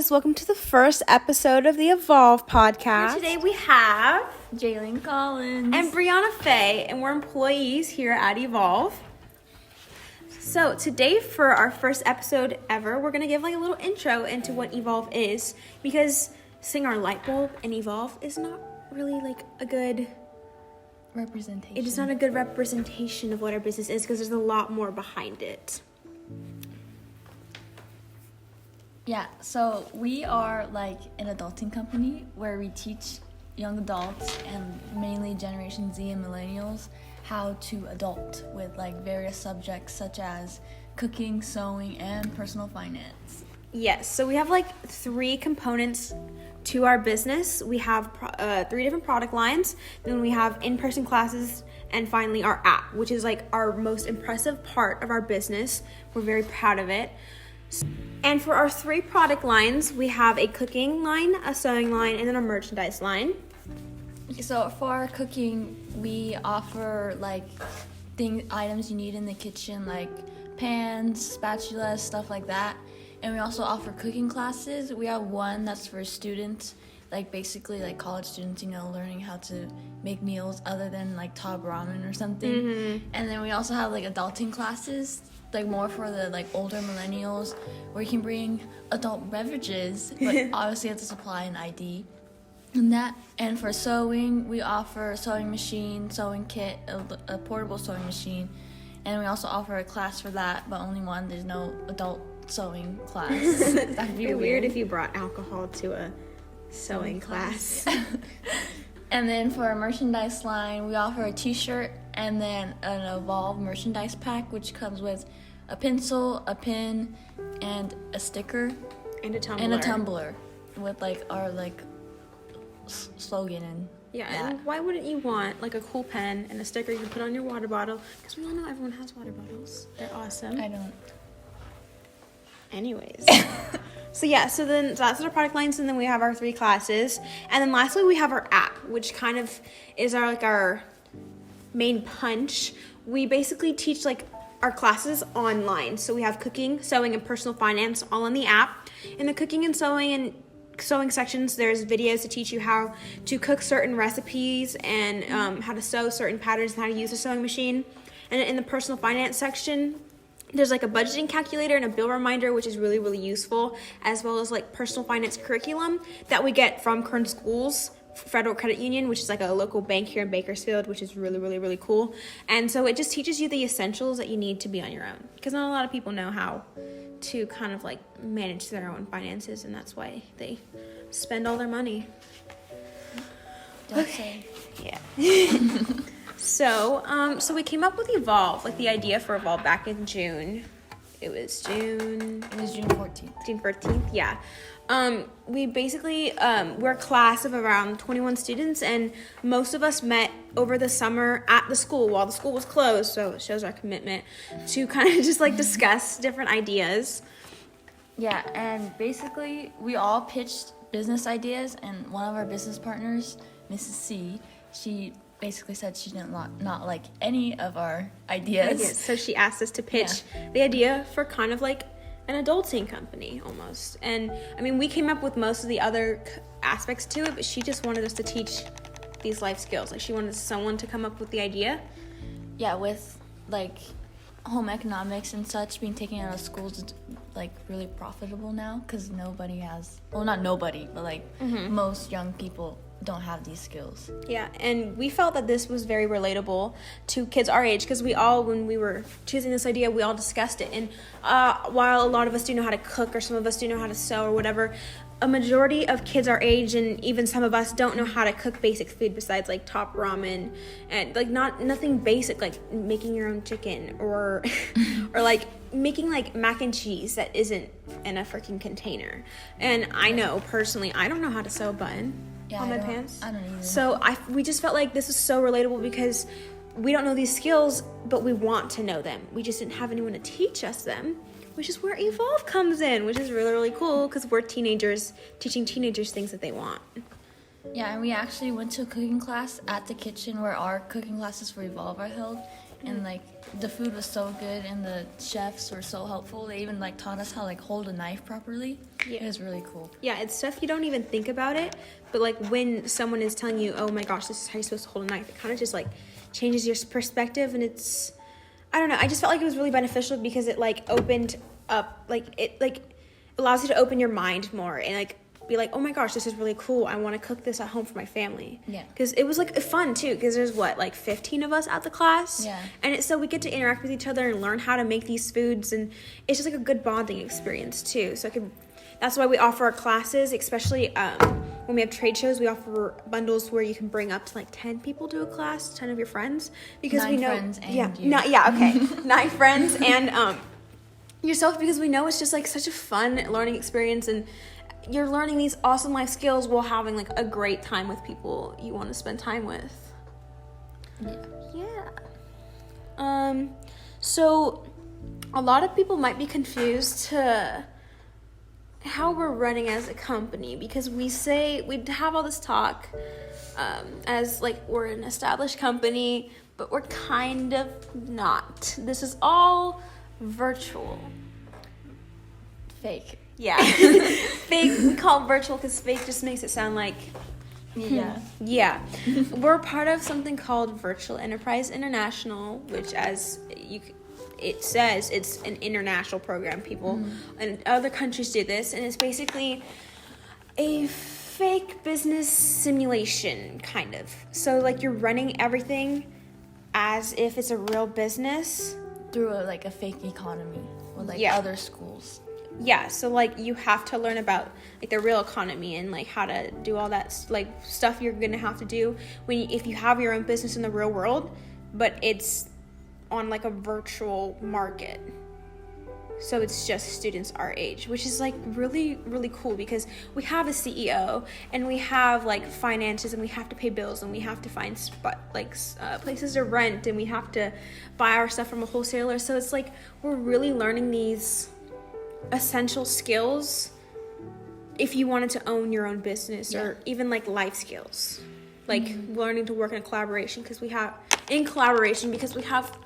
guys. Welcome to the first episode of the Evolve podcast. And today we have Jalen Collins and Brianna Faye, and we're employees here at Evolve. So today for our first episode ever, we're going to give like a little intro into what Evolve is, because seeing our light bulb and Evolve is not really like a good representation. It is not a good representation of what our business is, because there's a lot more behind it. Yeah, so we are like an adulting company where we teach young adults and mainly Generation Z and millennials how to adult with like various subjects such as cooking, sewing, and personal finance. Yes, so we have like 3 components to our business. We have 3 different product lines, then we have in-person classes, and finally our app, which is like our most impressive part of our business. We're very proud of it. And for our 3 product lines, we have a cooking line, a sewing line, and then a merchandise line. So for our cooking, we offer like items you need in the kitchen, like pans, spatulas, stuff like that. And we also offer cooking classes. We have one that's for students, like basically like college students, learning how to make meals other than like top ramen or something. Mm-hmm. And then we also have like adulting classes, like more for the like older millennials, where you can bring adult beverages, but obviously you have to supply an ID. And for sewing, we offer a sewing machine, sewing kit, a portable sewing machine, and we also offer a class for that, but only one. There's no adult sewing class. That'd be weird if you brought alcohol to a sewing class. And then for our merchandise line, we offer a t-shirt and then an Evolve merchandise pack, which comes with a pencil, a pen, and a sticker. And a tumbler. And a tumbler with like our like slogan and and why wouldn't you want like a cool pen and a sticker you can put on your water bottle? Because we all know everyone has water bottles. They're awesome. I don't. Anyways. So then that's our product lines, and then we have our 3 classes. And then lastly, we have our app, which kind of is our main punch. We basically teach like our classes online. So we have cooking, sewing, and personal finance all in the app. In the cooking and sewing sections, there's videos to teach you how to cook certain recipes and how to sew certain patterns and how to use a sewing machine. And in the personal finance section, there's like a budgeting calculator and a bill reminder, which is really, really useful, as well as like personal finance curriculum that we get from Kern Schools Federal Credit Union, which is like a local bank here in Bakersfield, which is really, really, really cool. And so it just teaches you the essentials that you need to be on your own, because not a lot of people know how to kind of like manage their own finances, and that's why they spend all their money. Okay. Yeah. So we came up with Evolve, like the idea for Evolve back in June. It was June 14th. June 14th, yeah. We basically, we're a class of around 21 students, and most of us met over the summer at the school while the school was closed, so it shows our commitment to kind of just like discuss different ideas. Yeah, and basically we all pitched business ideas, and one of our business partners, Mrs. C, she basically said she didn't not like any of our ideas. So she asked us to pitch the idea for kind of like an adulting company almost. And I mean, we came up with most of the other aspects to it, but she just wanted us to teach these life skills. Like she wanted someone to come up with the idea. Yeah, with like home economics and such being taken out of schools, it's like really profitable now, because nobody has, well, not nobody, but like most young people don't have these skills. Yeah, and we felt that this was very relatable to kids our age, because we all, when we were choosing this idea, we all discussed it. And while a lot of us do know how to cook, or some of us do know how to sew or whatever, a majority of kids our age, and even some of us, don't know how to cook basic food besides like top ramen and like nothing basic, like making your own chicken or or like making like mac and cheese that isn't in a freaking container. And I know personally, I don't know how to sew a button on my pants. I don't either. So we just felt like this is so relatable, because we don't know these skills, but we want to know them. We just didn't have anyone to teach us them, which is where Evolve comes in, which is really, really cool, because we're teenagers teaching teenagers things that they want. Yeah, and we actually went to a cooking class at the kitchen where our cooking classes for Evolve are held, and like the food was so good, and the chefs were so helpful. They even like taught us how like hold a knife properly. Yeah. It was really cool. Yeah, it's stuff you don't even think about it, but like when someone is telling you, oh my gosh, this is how you're supposed to hold a knife, it kind of just like changes your perspective, and it's, I don't know, I just felt like it was really beneficial because it like opened up, like it like allows you to open your mind more and like be like, oh my gosh, this is really cool. I want to cook this at home for my family. Yeah. Because it was like fun too, because there's like 15 of us at the class. Yeah. And so we get to interact with each other and learn how to make these foods, and it's just like a good bonding experience too. So that's why we offer our classes, especially when we have trade shows. We offer bundles where you can bring up to like 10 people to a class, 10 of your friends, because 9 we know, friends and yeah, you. okay, 9 friends and yourself, because we know it's just like such a fun learning experience, and you're learning these awesome life skills while having like a great time with people you want to spend time with. Yeah. So a lot of people might be confused to how we're running as a company, because we have all this talk as like we're an established company, but we're kind of not. This is all virtual. Fake. Yeah. Fake, we call it virtual because fake just makes it sound like, yeah. We're part of something called Virtual Enterprise International, which it says it's an international program. People in other countries do this, and it's basically a fake business simulation, kind of. So like you're running everything as if it's a real business Through a fake economy with like other schools. Yeah, so like you have to learn about like the real economy and like how to do all that like stuff you're gonna have to do if you have your own business in the real world, but it's on like a virtual market. So it's just students our age, which is like really, really cool, because we have a CEO and we have like finances, and we have to pay bills, and we have to find places to rent, and we have to buy our stuff from a wholesaler. So it's like we're really learning these essential skills if you wanted to own your own business, or even like life skills, like learning to work in collaboration, because we have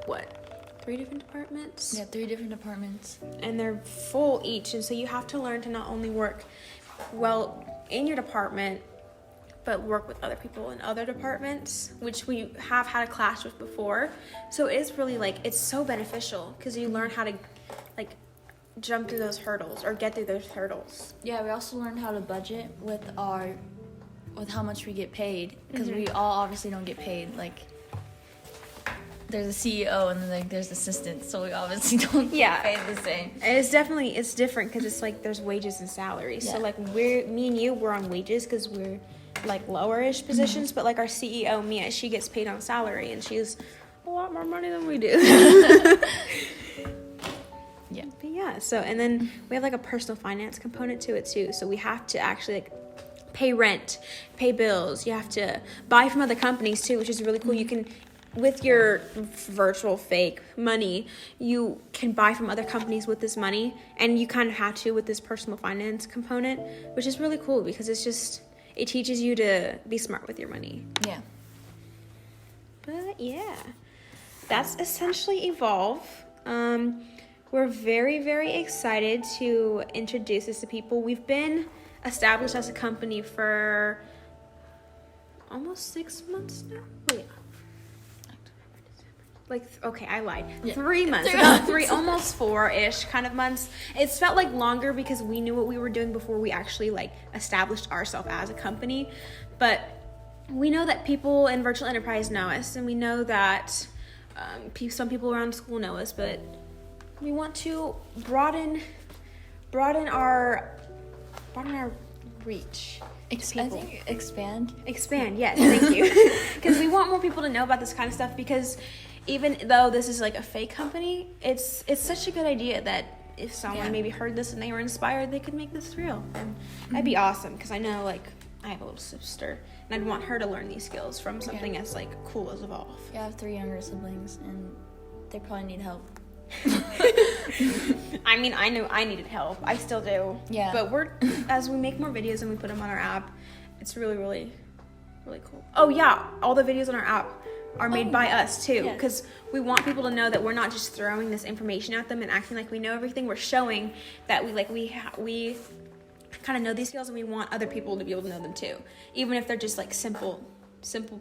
what, 3 different departments? Yeah, 3 different departments. And they're full each, and so you have to learn to not only work well in your department, but work with other people in other departments, which we have had a class with before. So it is really like, it's so beneficial, because you learn how to like jump through those hurdles or get through those hurdles. Yeah, we also learned how to budget with how much we get paid, because we all obviously don't get paid. Like, there's a CEO and then like there's assistants, so we obviously don't get paid the same. And it's different, because it's like there's wages and salaries. So like me and you, we're on wages because we're like lower-ish positions, but like our CEO Mia, she gets paid on salary, and she's a lot more money than we do. Yeah. But yeah, so, and then we have like a personal finance component to it too. So we have to actually like pay rent, pay bills. You have to buy from other companies too, which is really cool. You can, with your virtual fake money, you can buy from other companies with this money, and you kind of have to with this personal finance component, which is really cool, because it teaches you to be smart with your money. Yeah. But yeah, that's essentially Evolve. We're very, very excited to introduce this to people. We've been established as a company for almost 6 months now. Wait. Okay, I lied. Yeah. 3 months. About 3, almost 4-ish kind of months. It's felt like longer because we knew what we were doing before we actually like established ourselves as a company. But we know that people in Virtual Enterprise know us, and we know that some people around school know us, but we want to broaden our reach. I think expand. Expand, yes, thank you. Because we want more people to know about this kind of stuff, because even though this is like a fake company, it's such a good idea that if someone maybe heard this and they were inspired, they could make this real. And that'd be awesome, because I know like I have a little sister, and I'd want her to learn these skills from something as like cool as Evolve. Yeah, I have 3 younger siblings, and they probably need help. I mean, I knew I needed help. I still do. Yeah. But as we make more videos and we put them on our app, it's really, really, really cool. Oh yeah, all the videos on our app are made by us too, Yes. because we want people to know that we're not just throwing this information at them and acting like we know everything. We're showing that we kind of know these skills, and we want other people to be able to know them too, even if they're just like simple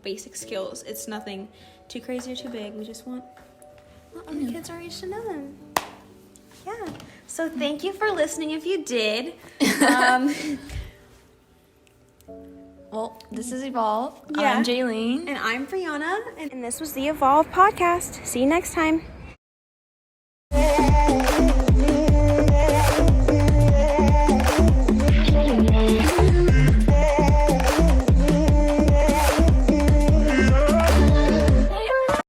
basic skills. It's nothing too crazy or too big. We just want other kids our age to know them. Yeah. So thank you for listening if you did. Well, this is Evolve. Yeah. I'm Jaylene. And I'm Brianna, and this was the Evolve podcast. See you next time.